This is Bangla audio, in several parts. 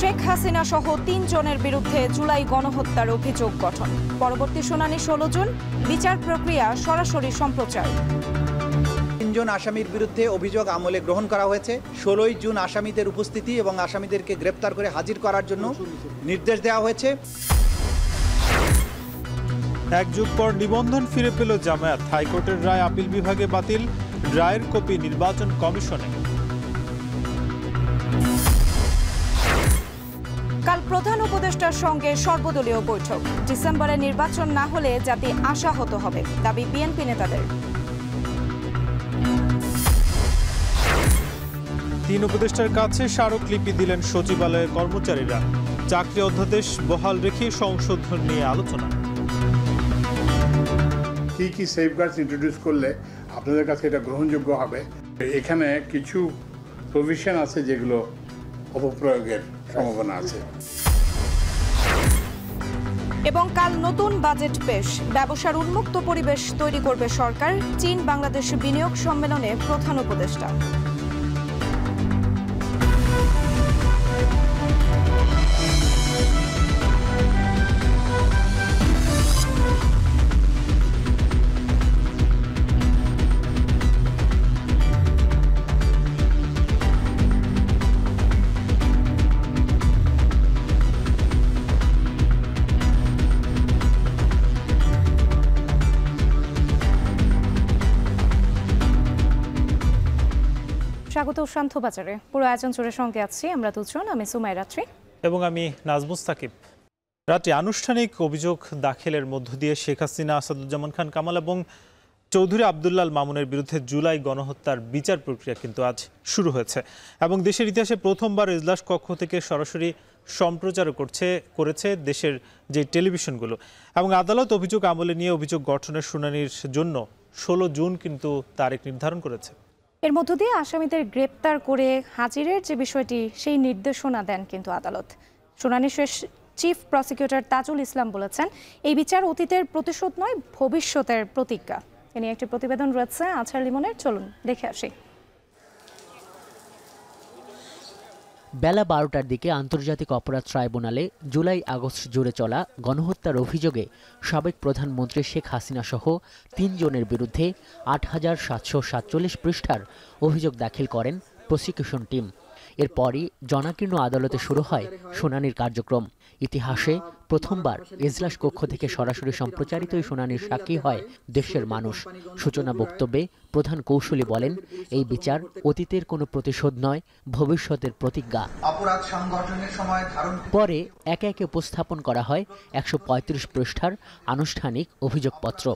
শেখ হাসিনা সহ ৩ জনের বিরুদ্ধে জুলাই গণহত্যার অভিযোগ গঠন। পরবর্তী শুনানি ১৬ জুন। বিচার প্রক্রিয়া সরাসরি সম্প্রচার। ৩ জন আসামির বিরুদ্ধে অভিযোগ আমলে গ্রহণ করা হয়েছে। ১৬ জুন আসামিদের উপস্থিতি এবং আসামিদেরকে গ্রেপ্তার করে হাজির করার জন্য নির্দেশ দেওয়া হয়েছে। এক যুগ পর নিবন্ধন ফিরে পেল জামায়াত। হাইকোর্টের রায় আপিল বিভাগে বাতিল, রায়ের কপি নির্বাচন কমিশনে। কাল প্রধান উপদেষ্টার সঙ্গে সর্বদলীয় বৈঠক। ডিসেম্বরে নির্বাচন না হলে জাতি আশাহত হবে, দাবি বিএনপি নেতাদের। ৩ উপদেষ্টার কাছে স্মারকলিপি দিলেন সচিবালয়ের কর্মচারীরা। চাকরি অধ্যাদেশ বহাল রেখে সংশোধন নিয়ে আলোচনা। কি সেফগার্ডস ইন্ট্রোডিউস করলে আপনাদের কাছে এটা গ্রহণযোগ্য হবে? এখানে কিছু প্রভিশন আছে যেগুলো অপপ্রয়োগের সম্ভাবনা আছে। এবং কাল নতুন বাজেট পেশ। ব্যবসার উন্মুক্ত পরিবেশ তৈরি করবে সরকার। চীন বাংলাদেশ বিনিয়োগ সম্মেলনে প্রধান উপদেষ্টা। স্বাগত শান্ত বাজারে। পুরো আয়োজন জুড়ে সঙ্গে আছি আমরা দুজন, আমি সুমাই রাত্রি এবং আমি নাজমুস সাকিব। রাত্রি আনুষ্ঠানিক অভিযোগ দাখিলের মধ্য দিয়ে শেখ হাসিনা, আসাদুজ্জামান খান কামাল এবং চৌধুরী আবদুল্লাহ আল মামুনের বিরুদ্ধে জুলাই গণহত্যার বিচার প্রক্রিয়া কিন্তু আজ শুরু হয়েছে এবং দেশের ইতিহাসে প্রথমবার এজলাস কক্ষ থেকে সরাসরি সম্প্রচার করেছে দেশের যে টেলিভিশনগুলো। এবং আদালত অভিযোগ আমলে নিয়ে অভিযোগ গঠনের শুনানির জন্য ১৬ জুন কিন্তু তারিখ নির্ধারণ করেছে। এর মধ্য দিয়ে আসামিদের গ্রেপ্তার করে হাজিরের যে বিষয়টি, সেই নির্দেশনা দেন কিন্তু আদালত। শুনানি শেষ চিফ প্রসিকিউটর তাজুল ইসলাম বলেছেন, এই বিচার অতীতের প্রতিশোধ নয়, ভবিষ্যতের প্রতিজ্ঞা। এ নিয়ে একটি প্রতিবেদন রয়েছে আছার লিমনের, চলুন দেখে আসি। বেলা ১২টার দিকে আন্তর্জাতিক অপরাধ ট্রাইব্যুনালে জুলাই আগস্ট জুড়ে চলা গণহত্যার অভিযোগে সাবেক প্রধানমন্ত্রী শেখ হাসিনা সহ ৩ জনের বিরুদ্ধে ৮৭৪৭ পৃষ্ঠার অভিযোগ দাখিল করেন প্রসিকিউশন টিম। এরপরই জনাকীর্ণ আদালতে শুরু হয় শুনানির কার্যক্রম। ইতিহাসে প্রথমবার এজলাস কক্ষ থেকে সরাসরি সম্প্রচারিত এই শুনানির সাক্ষী হয় দেশের মানুষ। সূচনা বক্তব্যে প্রধান কৌশলী বলেন, এই বিচার অতীতের কোনো প্রতিশোধ নয়, ভবিষ্যতের প্রতিজ্ঞা। অপরাধ সংগঠনের সময় পরে একে একে উপস্থাপন করা হয় ১৩৫ পৃষ্ঠার আনুষ্ঠানিক অভিযোগপত্র।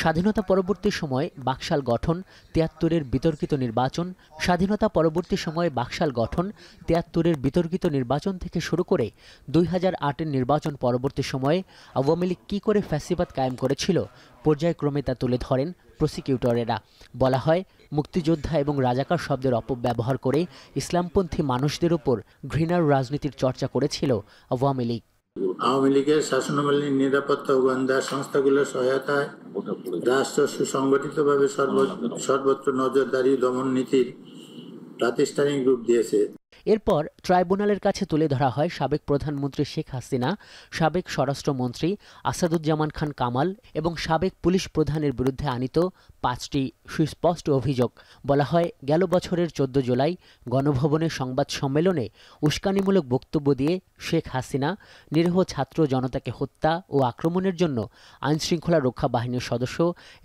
স্বাধীনতা পরবর্তী সময়ে বাকশাল গঠন, ৭৩-এর বিতর্কিত নির্বাচন, স্বাধীনতা পরবর্তী সময়ে বাকশাল গঠন, ৭৩-এর বিতর্কিত নির্বাচন থেকে শুরু করে ২০০৮-এর নির্বাচন পরবর্তী সময়ে আওয়ামী লীগ কী করে ফ্যাসিবাদ কায়েম করেছিল, পর্যায়ক্রমে তা তুলে ধরেন প্রসিকিউটরেরা। বলা হয়, মুক্তিযোদ্ধা এবং রাজাকার শব্দের অপব্যবহার করে ইসলামপন্থী মানুষদের উপর ঘৃণার রাজনীতির চর্চা করেছিল আওয়ামী লীগ। আওয়ামী লীগের শাসনামলে নিরাপত্তা ও গোয়েন্দা সংস্থাগুলোর সহায়তায় রাষ্ট্র সুসংগঠিতভাবে সর্বত্র নজরদারি দমন নীতির প্রাতিষ্ঠানিক রূপ দিয়েছে। এরপর ট্রাইব্যুনালের কাছে তুলে ধরা হয় সাবেক প্রধানমন্ত্রী শেখ হাসিনা, সাবেক স্বরাষ্ট্রমন্ত্রী আসাদুজ্জামান খান কামাল এবং সাবেক পুলিশ প্রধানের বিরুদ্ধে আনিত ৫টি সুস্পষ্ট অভিযোগ। বলা হয়, গেল বছরের ১৪ জুলাই গণভবনের সংবাদ সম্মেলনে উস্কানিমূলক বক্তব্য দিয়ে শেখ হাসিনা নিরীহ ছাত্র জনতাকে হত্যা ও আক্রমণের জন্য আইনশৃঙ্খলা রক্ষা বাহিনীর সদস্য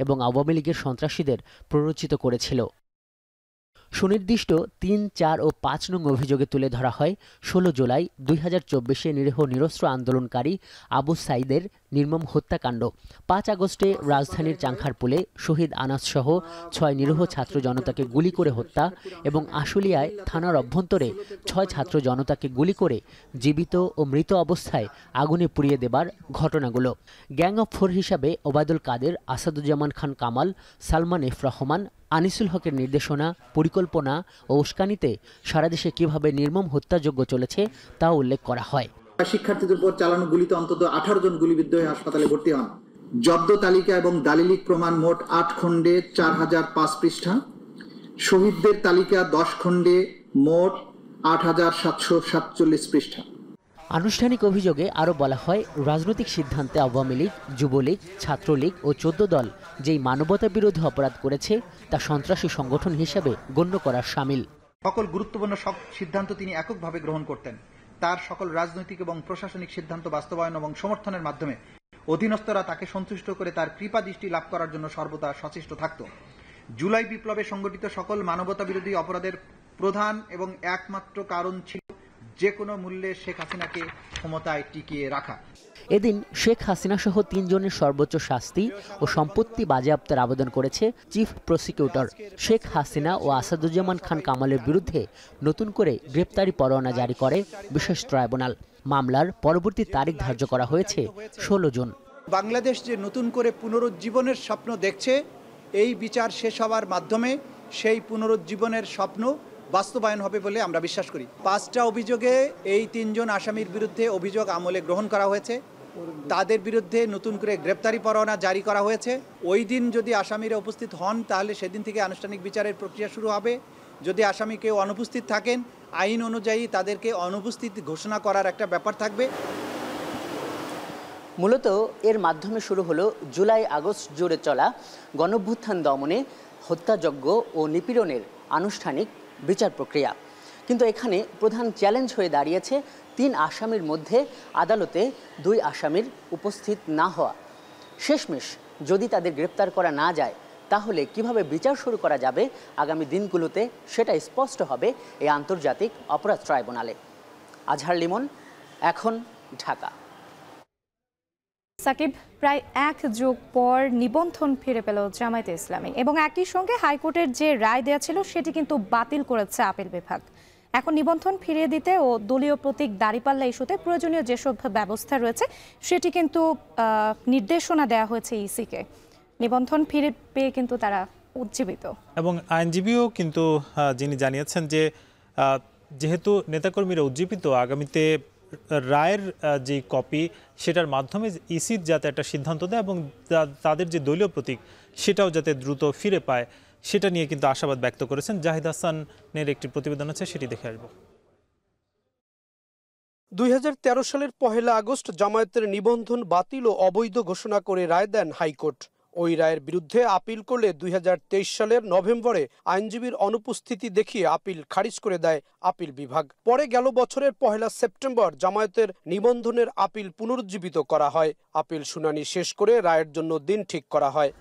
এবং আওয়ামী লীগের সন্ত্রাসীদের প্ররোচিত করেছিল। সুনির্দিষ্ট ৩, ৪ ও ৫ নং অভিযোগে তুলে ধরা হয় ১৬ জুলাই ২০২৪-এ নিরীহ নিরস্ত্র আন্দোলনকারী আবু সাইদের নির্মম হত্যাকাণ্ড। ৫ আগস্টে রাজধানীর চাংখারপুলে শহীদ আনাস সহ ৬ নিরীহ ছাত্র জনতাকে গুলি করে হত্যা এবং আশুলিয়ায় থানার অভ্যন্তরে ৬ ছাত্র জনতাকে গুলি করে জীবিত ও মৃত অবস্থায় আগুনে পুড়িয়ে দেবার ঘটনাগুলো। গ্যাং অফ 4 হিসাবে ওবায়দুল কাদের, আসাদুজ্জামান খান কামাল, সালমান এফ রহমান, আনিসুল হকের নির্দেশনা, পরিকল্পনা ও উস্কানিতে সারা দেশে কিভাবে নির্মম হত্যাযজ্ঞ চলেছে তা উল্লেখ করা হয়। শিক্ষার্থীদের উপর চালানো গুলিতে অন্তত 18 জন গুলিবিদ্ধ হয়ে হাসপাতালে ভর্তি হন। জব্দ তালিকা এবং দালিলিক প্রমাণ মোট 8 খণ্ডে 4005 পৃষ্ঠা। শহীদদের তালিকা 10 খণ্ডে মোট 8747 পৃষ্ঠা। আনুষ্ঠানিক অভিযোগে আরও বলা হয়, রাজনৈতিক সিদ্ধান্তে আওয়ামী লীগ, যুবলীগ, ছাত্রলীগ ও ১৪ দল যেই মানবতা বিরোধী অপরাধ করেছে তা সন্ত্রাসী সংগঠন হিসেবে গণ্য করার শামিল। সকল গুরুত্বপূর্ণ সিদ্ধান্ত তিনি এককভাবে গ্রহণ করতেন। তার সকল রাজনৈতিক এবং প্রশাসনিক সিদ্ধান্ত বাস্তবায়ন এবং সমর্থনের মাধ্যমে অধীনস্থরা তাকে সন্তুষ্ট করে তার কৃপা দৃষ্টি লাভ করার জন্য সর্বদা সচেষ্ট থাকত। জুলাই বিপ্লবে সংগঠিত সকল মানবতা বিরোধী অপরাধের প্রধান এবং একমাত্র কারণ ছিল যে কোনো মূল্যে শেখ হাসিনাকে ক্ষমতায় টিকিয়ে রাখা। এদিন শেখ হাসিনা সহ ৩ জনের সর্বোচ্চ শাস্তি ও সম্পত্তি বাজেয়াপ্তের আবেদন করেছে চিফ প্রসিকিউটর। শেখ হাসিনা ও আসাদুজ্জামান খান কামালের বিরুদ্ধে নতুন করে গ্রেপ্তারি পরোয়ানা জারি করে বিশেষ ট্রাইব্যুনাল। মামলার পরবর্তী তারিখ ধার্য করা হয়েছে ১৬ জুন। বাংলাদেশ যে নতুন করে পুনরুজ্জীবনের স্বপ্ন দেখছে, এই বিচার শেষ হওয়ার মাধ্যমে সেই পুনরুজ্জীবনের স্বপ্ন বাস্তবায়ন হবে বলে আমরা বিশ্বাস করি। 5টা অভিযোগে এই 3 জন আসামির বিরুদ্ধে অভিযোগ আমলে গ্রহণ করা হয়েছে। তাদের বিরুদ্ধে নতুন করে গ্রেপ্তারি পরোয়ানা জারি করা হয়েছে। ওই দিন যদি আসামিরা উপস্থিত হন তাহলে সেদিন থেকে আনুষ্ঠানিক বিচারের প্রক্রিয়া শুরু হবে। যদি আসামি কেউ অনুপস্থিত থাকেন, আইন অনুযায়ী তাদেরকে অনুপস্থিত ঘোষণা করার একটা ব্যাপার থাকবে। মূলত এর মাধ্যমে শুরু হলো জুলাই আগস্ট জুড়ে চলা গণঅভ্যুত্থান দমনে, হত্যাযজ্ঞ ও নিপীড়নের আনুষ্ঠানিক বিচার প্রক্রিয়া। কিন্তু এখানে প্রধান চ্যালেঞ্জ হয়ে দাঁড়িয়েছে 3 আসামির মধ্যে আদালতে 2 আসামির উপস্থিত না হওয়া। শেষমেশ যদি তাদের গ্রেপ্তার করা না যায় তাহলে কিভাবে বিচার শুরু করা যাবে আগামী দিনগুলোতে সেটা স্পষ্ট হবে এই আন্তর্জাতিক অপরাধ ট্রাইব্যুনালে। আজহার লিমন, এখন, ঢাকা। সাকিব, প্রায় 1 যুগ পর নিবন্ধন ফিরে পেল জামায়াতে ইসলামী এবং একই সঙ্গে হাইকোর্টের যে রায় দেওয়া ছিল সেটি কিন্তু বাতিল করেছে আপিল বিভাগ। এখন নিবন্ধন ফিরিয়ে দিতে ও দলীয় প্রতীক দাঁড়িপাল্লা ইস্যুতে প্রয়োজনীয় যেসব ব্যবস্থা রয়েছে সেটি কিন্তু নির্দেশনা দেওয়া হয়েছে ইসিকে। নিবন্ধন ফিরে পেয়ে কিন্তু তারা উজ্জীবিত। এবং আইনজীবীও কিন্তু যিনি জানিয়েছেন যে যেহেতু নেতাকর্মীরা উজ্জীবিত, আগামীতে রায়ের যে কপি সেটার মাধ্যমে ইসির যাতে একটা সিদ্ধান্ত দেয় এবং তাদের যে দলীয় প্রতীক সেটাও যাতে দ্রুত ফিরে পায় সেটা নিয়ে কিন্তু আশাবাদ ব্যক্ত করেছেন। জাহিদ হাসানের একটি প্রতিবেদন আছে, সেটি দেখে আসব। 2013 সালের 1 আগস্ট জামায়াতের নিবন্ধন বাতিল ও অবৈধ ঘোষণা করে রায় দেন হাইকোর্ট। ওই রায়ের বিরুদ্ধে আপিল করলে 2023 সালের নভেম্বরে আইনজীবীর অনুপস্থিতি দেখিয়ে আপিল খারিজ করে দেয় আপিল বিভাগ। পরে গেল বছরের 1 সেপ্টেম্বর জামায়াতের নিবন্ধনের আপিল পুনরুজ্জীবিত করা হয়। আপিল শুনানি শেষ করে রায়ের জন্য দিন ঠিক করা হয়।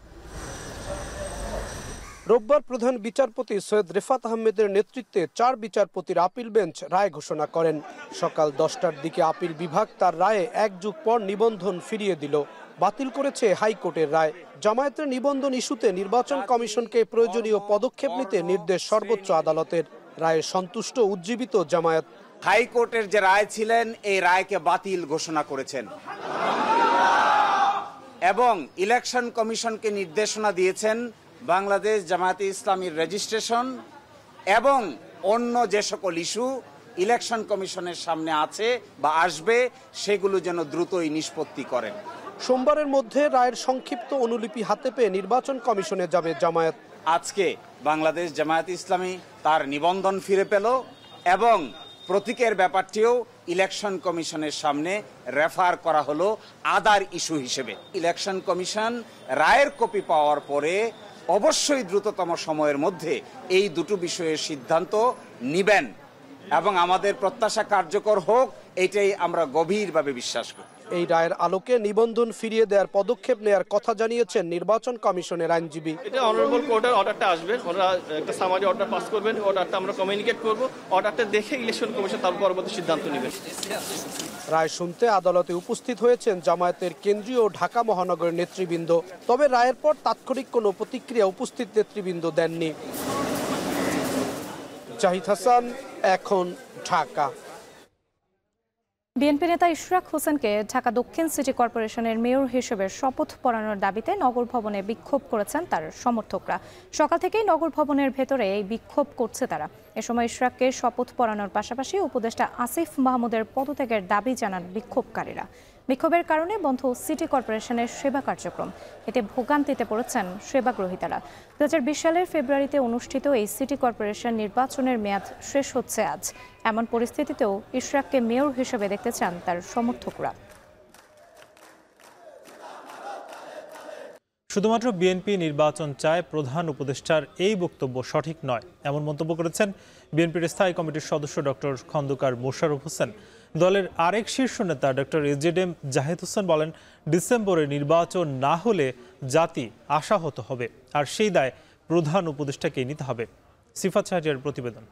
রোববার প্রধান বিচারপতি সৈয়দ রেফাত আহমেদের নেতৃত্বে 4 বিচারপতির আপিল বেঞ্চ রায় ঘোষণা করেন। সকাল 10টার দিকে আপিল বিভাগ তার রায়ে 1 যুগ পর নিবন্ধন ফিরিয়ে দিল। বাতিল করেছে হাইকোর্টের রায়। জামায়াতের নিবন্ধন ইস্যুতে নির্বাচন কমিশনকে প্রয়োজনীয় পদক্ষেপ নিতে নির্দেশ সর্বোচ্চ আদালতের। রায়ে সন্তুষ্ট উজ্জীবিত জামায়াত। হাইকোর্টের যে রায় ছিলেন এই রায়কে বাতিল ঘোষণা করেছেন এবং ইলেকশন কমিশনকে নির্দেশনা দিয়েছেন বাংলাদেশ জামায়াতে ইসলামীর রেজিস্ট্রেশন এবং অন্য যে সকল ইস্যু ইলেকশন কমিশনের সামনে আছে বা আসবে সেগুলো যেন দ্রুতই নিষ্পত্তি করেন। সোমবারের মধ্যে রায়ের সংক্ষিপ্ত অনুলিপি হাতে পেয়ে নির্বাচন কমিশনে যাবে জামায়াত। আজকে বাংলাদেশ জামায়াতে ইসলামী তার নিবন্ধন ফিরে পেল এবং প্রতীকের ব্যাপারটিও ইলেকশন কমিশনের সামনে রেফার করা হলো আদার ইস্যু হিসেবে। ইলেকশন কমিশন রায়ের কপি পাওয়ার পরে অবশ্যই দ্রুততম সময়ের মধ্যে এই দুটো বিষয়ের সিদ্ধান্ত নিবেন এবং আমাদের প্রত্যাশা কার্যকর হোক, এটাই আমরা গভীরভাবে বিশ্বাস করি। এই রায়ের আলোকে নিবন্ধন ফিরিয়ে দেওয়ার পদক্ষেপ নেওয়ার কথা জানিয়েছেন নির্বাচন কমিশনের আইনজীবী। এটা অনারেবল কোর্টের অর্ডারটা আসবে, ওরা একটা সামারি অর্ডার পাস করবেন, অর্ডারটা আমরা কমিউনিকেট করব, অর্ডারটা দেখে ইলেকশন কমিশন তার পরবর্তী সিদ্ধান্ত নেবেন। রায় শুনতে আদালতে উপস্থিত হয়েছেন জামায়াতের কেন্দ্রীয় ও ঢাকা মহানগরের নেতৃবৃন্দ। তবে রায়ের পর তাৎক্ষণিক কোনো প্রতিক্রিয়া উপস্থিত নেতৃবৃন্দ দেননি। জাহিদ হাসান, এখন, ঢাকা। বিএনপি নেতা ইশরাক হোসেনকে ঢাকা দক্ষিণ সিটি কর্পোরেশনের মেয়র হিসেবে শপথ পড়ানোর দাবিতে নগর ভবনে বিক্ষোভ করেছেন তার সমর্থকরা। সকাল থেকেই নগর ভবনের ভেতরে এই বিক্ষোভ করছে তারা। এ সময় ইশরাককে শপথ পড়ানোর পাশাপাশি উপদেষ্টা আসিফ মাহমুদের পদত্যাগের দাবি জানান বিক্ষোভকারীরা। বিক্ষোভের কারণে বন্ধ সিটি কর্পোরেশনের সেবা কার্যক্রম। এতে ভোগান্তিতে পড়েছেন সেবা গ্রহীতারা। 2020 সালের ফেব্রুয়ারিতে অনুষ্ঠিত এই সিটি কর্পোরেশন নির্বাচনের মেয়াদ শেষ হচ্ছে আজ। এমন পরিস্থিতিতেও ইশরাককে মেয়র হিসেবে দেখতে চান তার সমর্থকরা। শুধুমাত্র বিএনপি নির্বাচন চায়, প্রধান উপদেষ্টার এই বক্তব্য সঠিক নয়, এমন মন্তব্য করেছেন বিএনপির স্থায়ী কমিটির সদস্য ডক্টর খন্দকার মোশাররফ হোসেন। দলের আরেক শীর্ষ নেতা ডক্টর এজেডএম জাহিদ হোসেন বলেন, ডিসেম্বরে নির্বাচন না হলে জাতি আশাহত হবে, আর সেই দায় প্রধান উপদেষ্টাকেই নিতে হবে। সিফাত শাহরিয়ার প্রতিবেদন।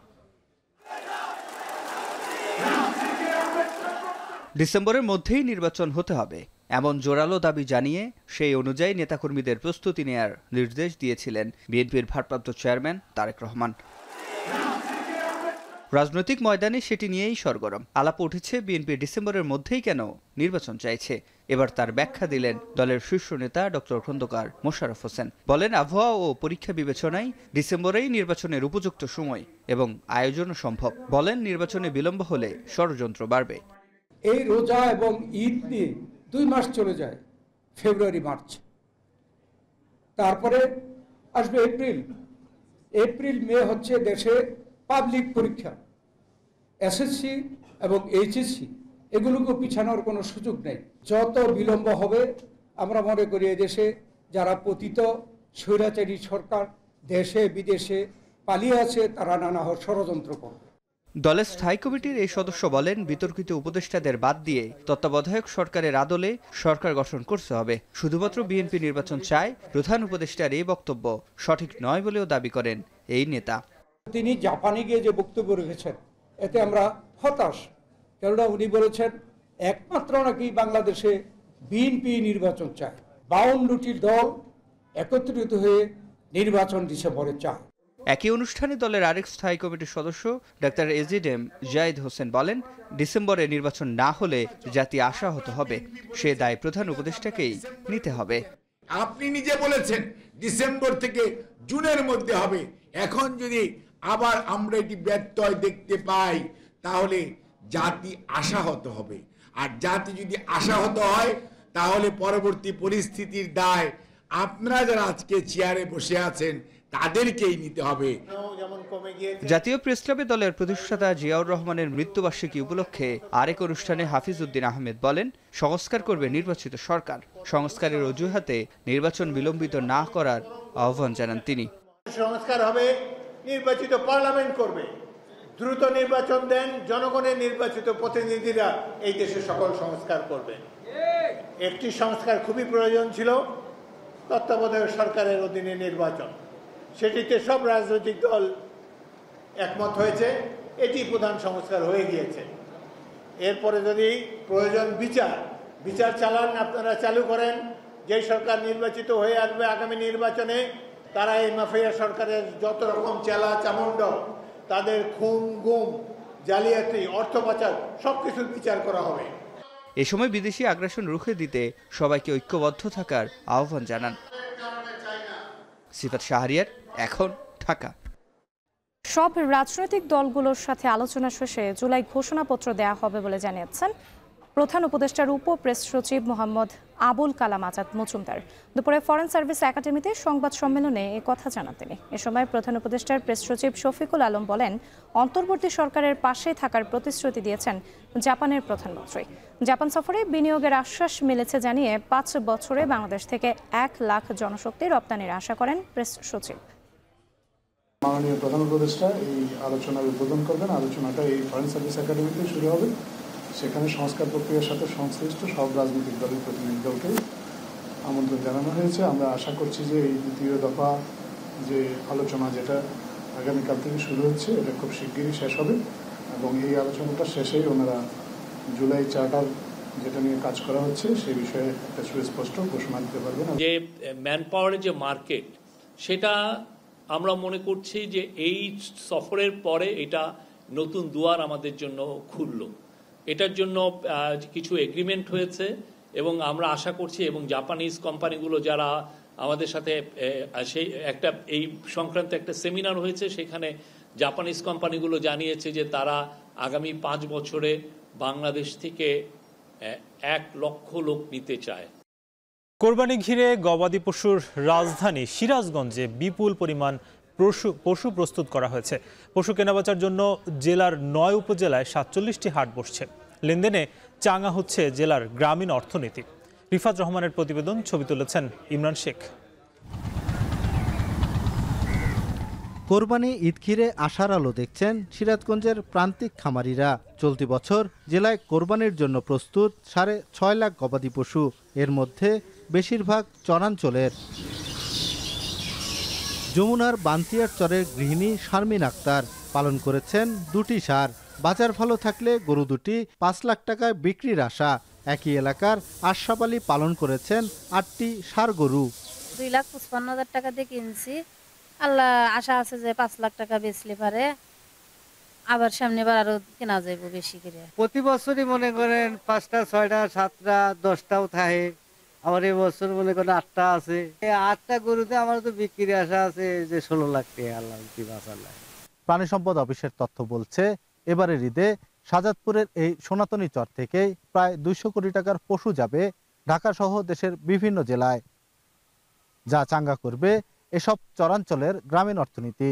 ডিসেম্বরের মধ্যেই নির্বাচন হতে হবে এমন জোরালো দাবি জানিয়ে সেই অনুযায়ী নেতাকর্মীদের প্রস্তুতি নেয়ার নির্দেশ দিয়েছিলেন বিএনপির ভারপ্রাপ্ত চেয়ারম্যান তারেক রহমান। রাজনৈতিক ময়দানে সেটি নিয়েই সরগরম। আলাপ উঠেছে বিএনপি ডিসেম্বরের মধ্যেই কেন নির্বাচন চাইছে। এবার তার ব্যাখ্যা দিলেন দলের শীর্ষ নেতা ডক্টর খন্দকার মোশাররফ হোসেন। বলেন, আবহাওয়া ও পরীক্ষা বিবেচনায় ডিসেম্বরেই নির্বাচনের উপযুক্ত সময় এবং আয়োজনও সম্ভব। বলেন, নির্বাচনে বিলম্ব হলে ষড়যন্ত্র বাড়বে। এই রোজা এবং ঈদ নিয়ে 2 মাস চলে যায়, ফেব্রুয়ারি মার্চ, তারপরে আসবে এপ্রিল মে হচ্ছে দেশে পাবলিক পরীক্ষা, এসএসসি এবং এইচএসসি, এগুলোকে পিছানোর কোনো সুযোগ নেই। যত বিলম্ব হবে আমরা মনে করি এদেশে যারা পতিত স্বৈরাচারী সরকার দেশে বিদেশে পালিয়ে আছে তারা নানা ষড়যন্ত্র করবে। দলের স্থায়ী কমিটির এই সদস্য বলেন, বিতর্কিত উপদেষ্টাদের বাদ দিয়ে তত্ত্বাবধায়ক সরকারের আদলে সরকার গঠন করতে হবে। শুধুমাত্র বিএনপি নির্বাচন চায়, প্রধান উপদেষ্টার এই বক্তব্য সঠিক নয় বলেও দাবি করেন এই নেতা। তিনি জাপানে গিয়ে যে বক্তব্য রেখেছেন এতে আমরা হতাশ, কেননা উনি বলেছেন একমাত্র নাকি বাংলাদেশে বিএনপি নির্বাচন চায়, 52টি দল একত্রিত হয়ে নির্বাচন ডিসেম্বরে চায়। একই অনুষ্ঠানে দলের আরেক স্থায়ী কমিটির সদস্য ডাক্তার এজেডএম জাহিদ হোসেন বলেন, ডিসেম্বরে নির্বাচন না হলে জাতি আশাহত হবে, সে দায় প্রধান উপদেষ্টাকেই নিতে হবে। আপনি নিজে বলেছেন ডিসেম্বর থেকে জুনের মধ্যে হবে। এখন যদি আবার আমরা এটি ব্যত্যয় দেখতে পাই তাহলে জাতি আশাহত হবে, আর জাতি যদি আশাহত হয় তাহলে পরবর্তী পরিস্থিতির দায় আপনারা যারা আজকে চেয়ারে বসে আছেন তাদেরকেই নিতে হবে। জাতীয় প্রেস ক্লাবে দলের প্রতিষ্ঠাতা জিয়াউর রহমানের মৃত্যুবার্ষিকী উপলক্ষে আরেক অনুষ্ঠানে হাফিজ উদ্দিন আহমেদ বলেন, সংস্কার করবে নির্বাচিত সরকার। সংস্কারের অজুহাতে নির্বাচন বিলম্বিত না করার আহ্বান জানান তিনি। সংস্কার হবে, নির্বাচিত পার্লামেন্ট করবে, দ্রুত নির্বাচন দেন, জনগণের নির্বাচিত প্রতিনিধিরা এই দেশে সকল সংস্কার করবে। একটি সংস্কার খুবই প্রয়োজন ছিল, তত্ত্বাবধায়ক সরকারের অধীনে নির্বাচন, সেটিতে সব রাজনৈতিক দল একমত হয়েছে, এটি প্রধান সংস্কার হয়ে গিয়েছে। এরপরে যদি প্রয়োজন বিচার চালান, আপনারা চালু করেন, যে সরকার নির্বাচিত হয়ে আসবে আগামী নির্বাচনে তারা এই মাফিয়া সরকারের যত রকম চেলা চামুন্ড, তাদের খুন গুম জালিয়াতি অর্থ পাচার সবকিছুর বিচার করা হবে। এ সময় বিদেশি আগ্রাসন রুখে দিতে সবাইকে ঐক্যবদ্ধ থাকার আহ্বান জানান। সিফাত শাহরিয়ার, এখন ঢাকা। সব রাজনৈতিক দলগুলোর সাথে আলোচনা শেষে জুলাই ঘোষণাপত্র দেয়া হবে বলে জানিয়েছেন প্রধান উপদেষ্টার উপ প্রেস সচিব মোহাম্মদ আবুল কালাম আজাদ মজুমদার। দুপুরে ফরেন সার্ভিস একাডেমিতে সংবাদ সম্মেলনে এ কথা জানান তিনি। এ সময় প্রধান উপদেষ্টার প্রেস সচিব শফিকুল আলম বলেন, অন্তর্বর্তী সরকারের পাশে থাকার প্রতিশ্রুতি দিয়েছেন জাপানের প্রধানমন্ত্রী। জাপান সফরে বিনিয়োগের আশ্বাস মিলেছে জানিয়ে 5 বছরে বাংলাদেশ থেকে 1 লাখ জনশক্তি রপ্তানির আশা করেন প্রেস সচিব। মাননীয় প্রধান উপদেষ্টা এই আলোচনার উদ্বোধন করবেন। আলোচনাটা এই ফরেন সার্ভিস একাডেমিতে শুরু হবে। সেখানে সংস্কার প্রক্রিয়ার সাথে সংশ্লিষ্ট সব রাজনৈতিক দলের প্রতিনিধি দলকে আমন্ত্রণ জানানো হয়েছে। আমরা আশা করছি যে এই দ্বিতীয় দফা যে আলোচনা, যেটা আগামীকাল থেকে শুরু হচ্ছে, এটা খুব শিগগিরই শেষ হবে এবং এই আলোচনাটা শেষেই ওনারা জুলাই চার্টার যেটা নিয়ে কাজ করা হচ্ছে সেই বিষয়ে একটা সুস্পষ্ট ঘোষণা দিতে পারবেন। যে ম্যান পাওয়ারের যে মার্কেট, সেটা আমরা মনে করছি যে এই সফরের পরে এটা নতুন দুয়ার আমাদের জন্য খুলল। এটার জন্য কিছু এগ্রিমেন্ট হয়েছে এবং আমরা আশা করছি, এবং জাপানিজ কোম্পানিগুলো যারা আমাদের সাথে সেই একটা এই সংক্রান্ত একটা সেমিনার হয়েছে, সেখানে জাপানিজ কোম্পানিগুলো জানিয়েছে যে তারা আগামী 5 বছরে বাংলাদেশ থেকে 1 লক্ষ লোক নিতে চায়। কোরবানি ঘিরে গবাদি পশুর রাজধানী সিরাজগঞ্জে বিপুল পরিমাণ পশু প্রস্তুত করা হয়েছে। পশু কেনাবেচার জন্য জেলার 9 উপজেলায় 47টি হাট বসছে। লেনদেনে চাঙ্গা হচ্ছে জেলার গ্রামীণ অর্থনীতি। রিফাত রহমানের প্রতিবেদন, ছবি তুলেছেন ইমরান শেখ। কোরবানি ঈদ ঘিরে আশার আলো দেখছেন সিরাজগঞ্জের প্রান্তিক খামারিরা। চলতি বছর জেলায় কোরবানির জন্য প্রস্তুত 6.5 লাখ গবাদি পশু, এর মধ্যে বেশিরভাগ চরাঞ্চলের। যমুনার বান্তিয়ার চরের গৃহিণী শারমিন আক্তার পালন করেছেন 2টি ষাঁড়। বাজার ভালো থাকলে গরু দুটি 5 লাখ টাকায় বিক্রির আশা। একই এলাকার আশরাফ আলী পালন করেছেন 8টি ষাঁড় গরু। 2,55,000 টাকা দিয়ে কিনছি। আল্লাহ আশা আছে যে 5 লাখ টাকা বেচলে পারে আবার সামনেবার আরো কেনা যাইব বেশি করে। প্রতি বছরই মনে করেন 5টা 6টা 7টা 10টাও থাকে। আমার এই বছর মনে করেন 8টা আছে। এই 8টা গরুতে আমার তো বিক্রির আশা আছে যে 16 লাখ টাকা। আল্লাহ কি বাঁচালে। প্রাণী সম্পদ অফিসের তথ্য বলছে, এবারের ঈদে শাহজাদপুরের এই সনাতনী চর থেকে প্রায় 200 কোটি টাকার পশু যাবে ঢাকা সহ দেশের বিভিন্ন জেলায়, যা চাঙ্গা করবে এসব চরাঞ্চলের গ্রামীণ অর্থনীতি।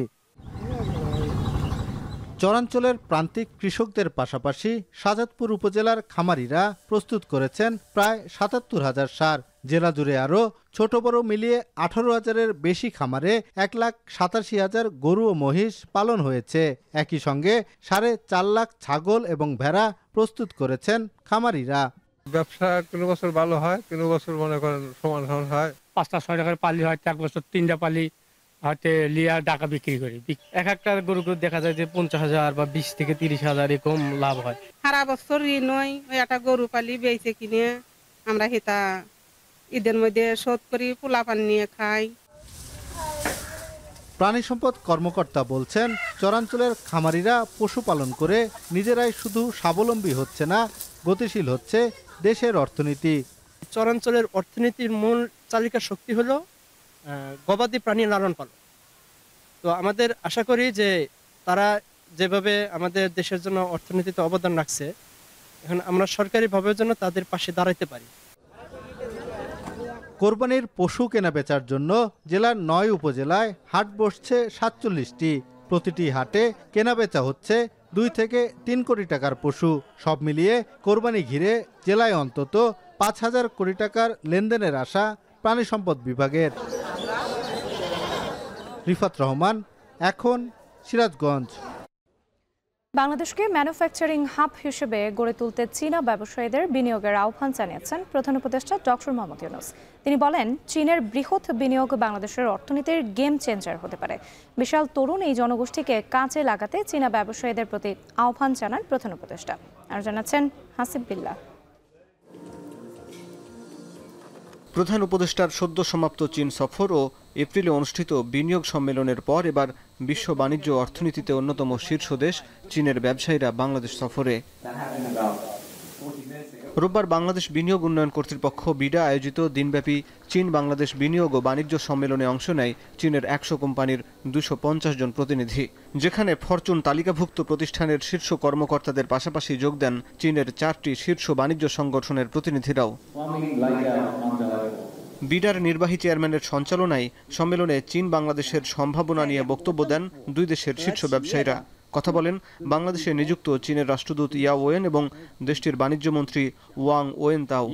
চরাঞ্চলের প্রান্তিক কৃষকদের পাশাপাশি শাহজাদপুর উপজেলার খামারিরা প্রস্তুত করেছেন প্রায় 77,000 ষাঁড়। জেলা জুড়ে আরও ছোট বড় মিলিয়ে 18,000-এর বেশি খামারে 1,87,000 গরু ও মহিষ পালন হয়েছে। একই সঙ্গে 4.5 লাখ ছাগল এবং ভেড়া প্রস্তুত করেছেন খামারিরা। ব্যবসা কোনো বছর ভালো হয়, কোনো বছর মনে করেন সমান হয়। 5টা 6 টাকার পালি হয়, এক বছর 3টা পালি হয়তো লিয়া টাকা বিক্রি করি। এক একটা গরু দেখা যায় যে 50,000 বা 20 থেকে 30,000 এরকম লাভ হয়। সারা বছর নয় ওই একটা গরু পালি বেঁচে কিনে আমরা হেতা ঈদের মধ্যে শোধ করি, পোলাপান নিয়ে খাই। প্রাণী সম্পদ কর্মকর্তা বলছেন, চরাঞ্চলের খামারিরা পশুপালন করে নিজেরাই শুধু স্বাবলম্বী হচ্ছে না, গতিশীল হচ্ছে দেশের অর্থনীতি। চরাঞ্চলের অর্থনীতির মূল চালিকা শক্তি হলো গবাদি প্রাণী লালন পালন। তো আমাদের আশা করি যে তারা যেভাবে আমাদের দেশের জন্য অর্থনীতিতে অবদান রাখছে, এখন আমরা সরকারিভাবে যেন তাদের পাশে দাঁড়াতে পারি। কোরবানির পশু কেনা বেচার জন্য জেলার 9 উপজেলায় হাট বসছে 47টি। প্রতিটি হাটে কেনা বেচা হচ্ছে 2 থেকে 3 কোটি টাকার পশু। সব মিলিয়ে কোরবানি ঘিরে জেলায় অন্তত 5,000 কোটি টাকার লেনদেনের আশা প্রাণী সম্পদ বিভাগের। রিফাত রহমান, এখন সিরাজগঞ্জ। বাংলাদেশকে ম্যানুফ্যাকচারিং হাব হিসেবে গড়ে তুলতে চীনা ব্যবসায়ীদের বিনিয়োগের আহ্বান জানিয়েছেন প্রধান উপদেষ্টা ডক্টর মোহাম্মদ ইউনূস। তিনি বলেন, চীনের বৃহৎ বিনিয়োগ বাংলাদেশের অর্থনীতির গেম চেঞ্জার হতে পারে। বিশাল তরুণ এই জনগোষ্ঠীকে কাজে লাগাতে চীনা ব্যবসায়ীদের প্রতি আহ্বান জানান প্রধান উপদেষ্টা। আর জানাচ্ছেন হাসিব বিল্লাহ। প্রধান উপদেষ্টার সদ্য সমাপ্ত চীন সফর ও এপ্রিলে অনুষ্ঠিত বিনিয়োগ সম্মেলনের পর এবার বিশ্ব বাণিজ্য অর্থনীতিতে অন্যতম শীর্ষ দেশ চীনের ব্যবসায়ীরা বাংলাদেশ সফরে। রোববার বাংলাদেশ বিনিয়োগ উন্নয়ন কর্তৃপক্ষ বিডা আয়োজিত দিনব্যাপী চীন বাংলাদেশ বিনিয়োগ ও বাণিজ্য সম্মেলনে অংশ নেয় চীনের 100 কোম্পানির 250 জন প্রতিনিধি, যেখানে ফরচুন তালিকাভুক্ত প্রতিষ্ঠানের শীর্ষ কর্মকর্তাদের পাশাপাশি যোগ দেন চীনের 4টি শীর্ষ বাণিজ্য সংগঠনের প্রতিনিধিরাও। বিডার নির্বাহী চেয়ারম্যানের সঞ্চালনায় সম্মেলনে চীন বাংলাদেশের সম্ভাবনা নিয়ে বক্তব্য দেন 2 দেশের শীর্ষ ব্যবসায়ীরা। কথা বলেন বাংলাদেশে নিযুক্ত চীনের রাষ্ট্রদূত ইয়া ওয়েন এবং দেশটির বাণিজ্য মন্ত্রী ওয়াং ওয়েনতাও।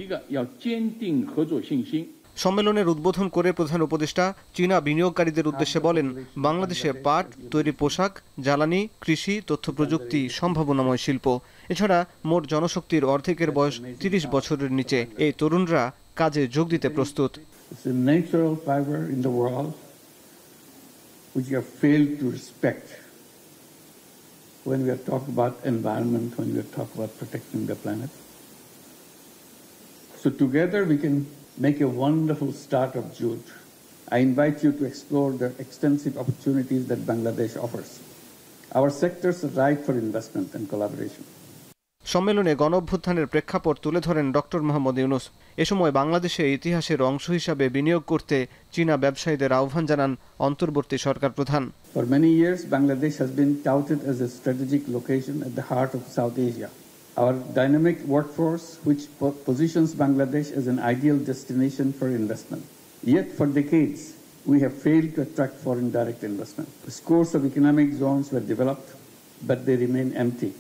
সম্মেলনের উদ্বোধন করে প্রধান উপদেষ্টা চীনা বিনিয়োগকারীদের উদ্দেশ্যে বলেন, বাংলাদেশে পাট, তৈরি পোশাক, জ্বালানি, কৃষি, তথ্য প্রযুক্তি সম্ভাবনাময় শিল্প। এছাড়া মোট জনশক্তির অর্ধেকের বয়স 30 বছরের নিচে। এই তরুণরা কাজে যোগ দিতে প্রস্তুত। When we are talking about environment, when we are talking about protecting the planet. So together we can make a wonderful start of June. I invite you to explore the extensive opportunities that Bangladesh offers. Our sectors are ripe for investment and collaboration. সম্মেলনে গণঅভ্যুত্থানের প্রেক্ষাপট তুলে ধরেন ডক্টর মোহাম্মদ ইউনূস। এ সময় বাংলাদেশে ইতিহাসের অংশ হিসাবে বিনিয়োগ করতে চীনা ব্যবসায়ীদের আহ্বান জানান অন্তর্বর্তী সরকার প্রধান। For many years, Bangladesh has been touted as a strategic location at the heart of South Asia. Our dynamic workforce, which positions Bangladesh as an ideal destination for investment. Yet for decades, we have failed to attract foreign direct investment. Scores of economic zones were developed, but they remain empty.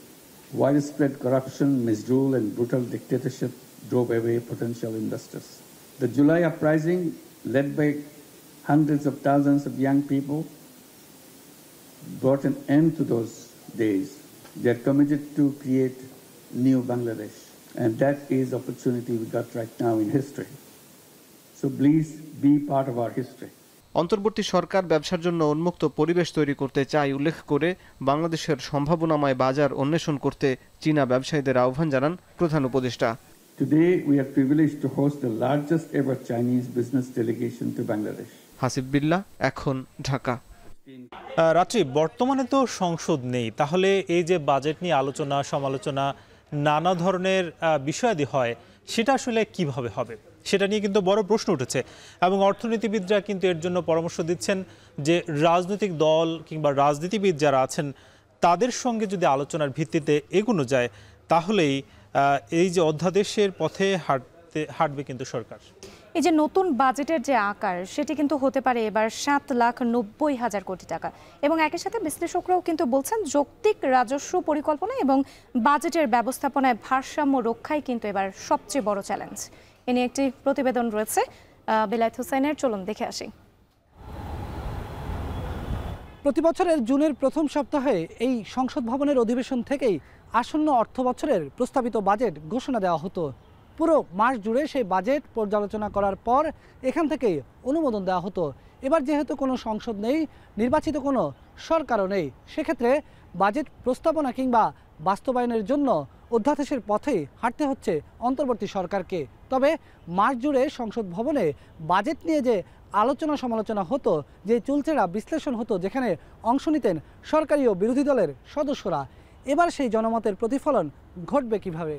Widespread corruption, misrule, and brutal dictatorship drove away potential investors. The July uprising, led by hundreds of thousands of young people, brought an end to those days. They are committed to create new Bangladesh, and that is the opportunity we got right now in history. So please be part of our history. অন্তর্বর্তী সরকার ব্যবসার জন্য উন্মুক্ত পরিবেশ তৈরি করতে চায় উল্লেখ করে বাংলাদেশের সম্ভাবনাময় বাজার অন্বেষণ করতে চীনা ব্যবসায়ীদের আহ্বান জানান প্রধান উপদেষ্টা। Today we are privileged to host the largest ever Chinese business delegation to Bangladesh. Hasib বিল্লাহ, এখন ঢাকা। রাত্রি, বর্তমানে তো সংসদ নেই, তাহলে এই যে বাজেট নিয়ে আলোচনা সমালোচনা নানা ধরনের বিষয়াদি হয়, সেটা আসলে কিভাবে হবে সেটা নিয়ে কিন্তু বড় প্রশ্ন উঠেছে। এবং অর্থনীতিবিদরা কিন্তু এর জন্য পরামর্শ দিচ্ছেন যে রাজনৈতিক দল কিংবা রাজনীতিবিদ যারা আছেন তাদের সঙ্গে যদি আলোচনার ভিত্তিতে এগোনো যায়, তাহলেই এই যে অধ্যাদেশের পথে হাঁটবে কিন্তু সরকার। এই যে নতুন বাজেটের যে আকার, সেটি কিন্তু হতে পারে এবার 7,90,000 কোটি টাকা। এবং একই সাথে বিশ্লেষকরাও কিন্তু বলছেন যৌক্তিক রাজস্ব পরিকল্পনা এবং বাজেটের ব্যবস্থাপনায় ভারসাম্য রক্ষাই কিন্তু এবার সবচেয়ে বড় চ্যালেঞ্জ। এ নিয়ে একটি প্রতিবেদন রয়েছে বেলায়েত হোসেনের, চলুন দেখে আসি। প্রতি বছরের জুনের প্রথম সপ্তাহে এই সংসদ ভবনের অধিবেশন থেকেই আসন্ন অর্থ বছরের প্রস্তাবিত বাজেট ঘোষণা দেওয়া হতো। পুরো মাস জুড়ে সেই বাজেট পর্যালোচনা করার পর এখান থেকেই অনুমোদন দেওয়া হতো। এবার যেহেতু কোনো সংসদ নেই, নির্বাচিত কোনো সরকারও নেই, সেক্ষেত্রে বাজেট প্রস্তাবনা কিংবা বাস্তবায়নের জন্য অধ্যাদেশের পথেই হাঁটতে হচ্ছে অন্তর্বর্তী সরকারকে। তবে মাস জুড়ে সংসদ ভবনে বাজেট নিয়ে যে আলোচনা সমালোচনা হতো, যে চুলচেরা বিশ্লেষণ হতো, যেখানে অংশ নিতেন সরকারি ও বিরোধী দলের সদস্যরা, এবার সেই জনমতের প্রতিফলন ঘটবে কিভাবে?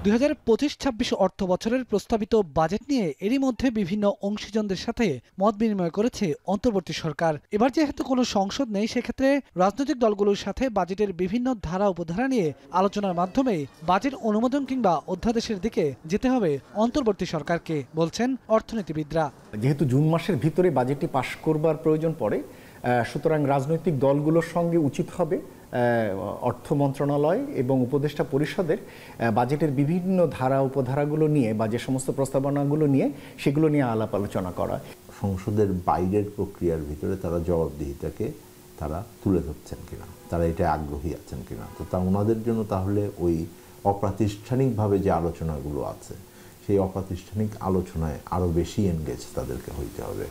2025-26 অর্থ বছরের প্রস্তাবিত বাজেট নিয়ে এরই মধ্যে বিভিন্ন অংশীজনদের সাথে মত বিনিময় করেছে অন্তর্বর্তী সরকার। এবার যেহেতু কোনো সংসদ নেই, সেক্ষেত্রে রাজনৈতিক দলগুলোর সাথে বাজেটের বিভিন্ন ধারা উপধারা নিয়ে আলোচনার মাধ্যমে বাজেট অনুমোদন কিংবা অধ্যাদেশের দিকে যেতে হবে অন্তর্বর্তী সরকারকে, বলছেন অর্থনীতিবিদরা। যেহেতু জুন মাসের ভিতরে বাজেটটি পাশ করবার প্রয়োজন পড়ে, সুতরাং রাজনৈতিক দলগুলোর সঙ্গে উচিত হবে অর্থ মন্ত্রণালয় এবং উপদেষ্টা পরিষদের বাজেটের বিভিন্ন ধারা উপধারাগুলো নিয়ে বা যে সমস্ত প্রস্তাবনাগুলো নিয়ে সেগুলো নিয়ে আলাপ আলোচনা করা। সংসদের বাইরের প্রক্রিয়ার ভিতরে তারা জবাবদিহিতাকে তারা তুলে ধরছেন কিনা, তারা এটা আগ্রহী আছেন কিনা, তো তা ওনাদের জন্য তাহলে ওই অপ্রাতিষ্ঠানিকভাবে যে আলোচনাগুলো আছে সেই অপ্রাতিষ্ঠানিক আলোচনায় আরও বেশি এনগেজ তাদেরকে হইতে হবে।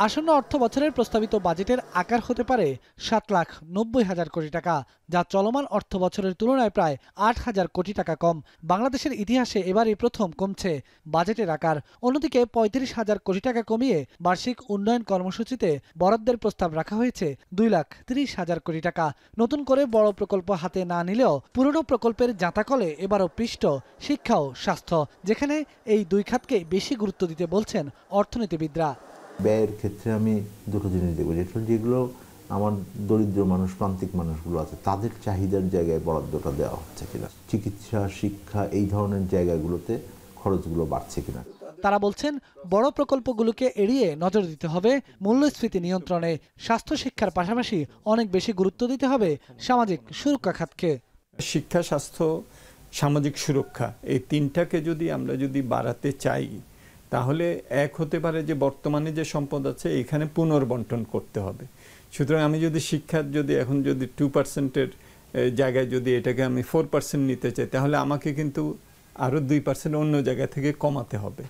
আসন্ন অর্থ বছরের প্রস্তাবিত বাজেটের আকার হতে পারে 7,90,000 কোটি টাকা, যা চলমান অর্থ বছরের তুলনায় প্রায় 8,000 কোটি টাকা কম। বাংলাদেশের ইতিহাসে এবারই প্রথম কমছে বাজেটের আকার। অন্যদিকে 35,000 কোটি টাকা কমিয়ে বার্ষিক উন্নয়ন কর্মসূচিতে বরাদ্দের প্রস্তাব রাখা হয়েছে 2,30,000 কোটি টাকা। নতুন করে বড় প্রকল্প হাতে না নিলেও পুরনো প্রকল্পের জাঁতাকলে এবারও পিষ্ট শিক্ষা ও স্বাস্থ্য, যেখানে এই দুই খাতকে বেশি গুরুত্ব দিতে বলছেন অর্থনীতিবিদরা। ব্যয়ের ক্ষেত্রে আমি দুটো জিনিস দেখব, যেগুলো আমার দরিদ্র মানুষ, প্রান্তিক মানুষগুলো আছে, তাদের চাহিদার জায়গায় বরাদ্দটা দেওয়া হচ্ছে কিনা, চিকিৎসা, শিক্ষা, এই ধরনের জায়গাগুলোতে খরচগুলো বাড়ছে কিনা। তারা বলছেন বড় প্রকল্পগুলোকে এড়িয়ে নজর দিতে হবে মূল্যস্ফীতি নিয়ন্ত্রণে। স্বাস্থ্য শিক্ষার পাশাপাশি অনেক বেশি গুরুত্ব দিতে হবে সামাজিক সুরক্ষা খাতকে। শিক্ষা, স্বাস্থ্য, সামাজিক সুরক্ষা, এই তিনটাকে আমরা যদি বাড়াতে চাই, তাহলে এক হতে পারে যে বর্তমানে যে সম্পদ আছে এখানে পুনর্বন্টন করতে হবে। সুতরাং আমি যদি শিক্ষার এখন 2%-এর জায়গায় যদি এটাকে আমি 4% নিতে চাই, তাহলে আমাকে কিন্তু আরও 2% অন্য জায়গা থেকে কমাতে হবে।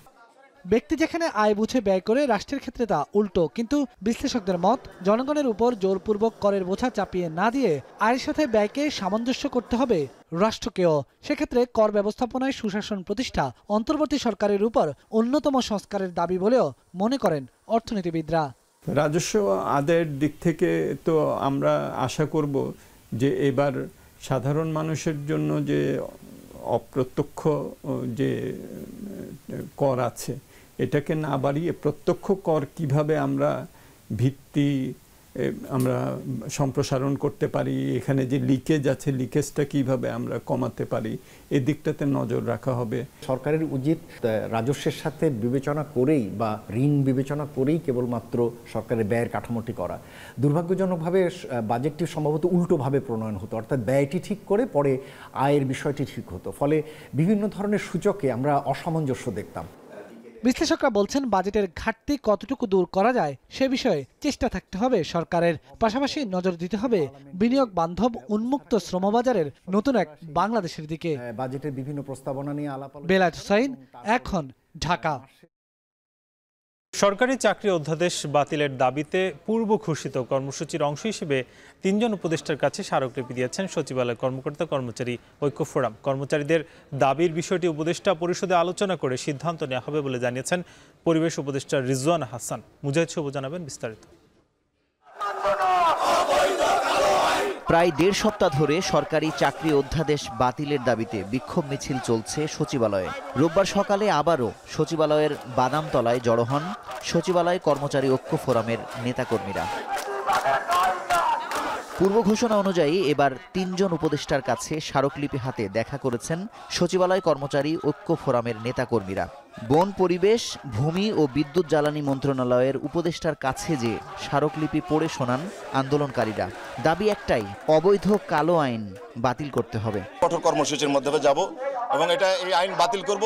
ব্যক্তি যেখানে আয় বুঝে ব্যয় করে, রাষ্ট্রের ক্ষেত্রে তা উল্টো। কিন্তু বিশ্লেষকদের মত, জনগণের উপর জোরপূর্বক করের বোঝা চাপিয়ে না দিয়ে আয়ের সাথে ব্যয়কে সামঞ্জস্য করতে হবে রাষ্ট্রকেও। সেক্ষেত্রে কর ব্যবস্থাপনায় সুশাসন প্রতিষ্ঠা অন্তর্বর্তী সরকারের উপর অন্যতম সংস্কারের দাবি বলেও মনে করেন অর্থনীতিবিদরা। রাজস্ব আদায়ের দিক থেকে তো আমরা আশা করব যে এবার সাধারণ মানুষের জন্য যে অপ্রত্যক্ষ যে কর আছে, এটাকে না বাড়িয়ে প্রত্যক্ষ কর কিভাবে আমরা ভিত্তি আমরা সম্প্রসারণ করতে পারি, এখানে যে লিকেজ আছে লিকেজটা কিভাবে আমরা কমাতে পারি, এই দিকটাতে নজর রাখা হবে। সরকারের উচিত রাজস্বের সাথে বিবেচনা করেই বা ঋণ বিবেচনা করেই কেবলমাত্র সরকারের ব্যয়ের কাঠামোটি করা। দুর্ভাগ্যজনকভাবে বাজেটটি সম্ভবত উল্টোভাবে প্রণয়ন হতো, অর্থাৎ ব্যয়টি ঠিক করে পরে আয়ের বিষয়টি ঠিক হতো, ফলে বিভিন্ন ধরনের সূচকে আমরা অসামঞ্জস্য দেখতাম। বিশ্লেষকরা বলছেন বাজেটের ঘাটতি কতটুকু দূর করা যায় সে বিষয়ে চেষ্টা থাকতে হবে সরকারের, পাশাপাশি নজর দিতে হবে বিনিয়োগ বান্ধব উন্মুক্ত শ্রমবাজারের নতুন এক বাংলাদেশের দিকে। বাজেটের বিভিন্ন প্রস্তাবনা নিয়ে আলাপ। বেলায়েত হোসাইন, এখন, ঢাকা। সরকারি চাকরি অধ্যাদেশ বাতিলের দাবিতে পূর্ব ঘোষিত কর্মসূচির অংশ হিসেবে ৩ জন উপদেষ্টার কাছে স্মারকলিপি দিয়েছেন সচিবালয় কর্মকর্তা কর্মচারী ঐক্য ফোরাম। কর্মচারীদের দাবির বিষয়টি উপদেষ্টা পরিষদে আলোচনা করে সিদ্ধান্ত নেওয়া হবে বলে জানিয়েছেন পরিবেশ উপদেষ্টা রিজওয়ানা হাসান। মুজাহিদ শুভ জানাবেন বিস্তারিত। প্রায় ১.৫ সপ্তাহ ধরে সরকারি চাকরি অধ্যাদেশ বাতিলের দাবিতে বিক্ষোভ মিছিল চলছে সচিবালয়ে। রোববার সকালে আবারও সচিবালয়ের বাদামতলায় জড়ো হন সচিবালয় কর্মচারী ঐক্য ফোরামের নেতাকর্মীরা। পূর্ব ঘোষণা অনুযায়ী এবার ৩ জন উপদেষ্টার কাছে স্মারকলিপি হাতে দেখা করেছেন সচিবালয় কর্মচারী ঐক্য ফোরামের নেতাকর্মীরা। বন, পরিবেশ, ভূমি ও বিদ্যুৎ জ্বালানি মন্ত্রণালয়ের উপদেষ্টার কাছে যে স্মারকলিপি পড়ে শোনান আন্দোলনকারীরা। দাবি একটাই, অবৈধ কালো আইন বাতিল করতে হবে। কঠোর কর্মসূচির মধ্যে যাব এবং এই আইন বাতিল করব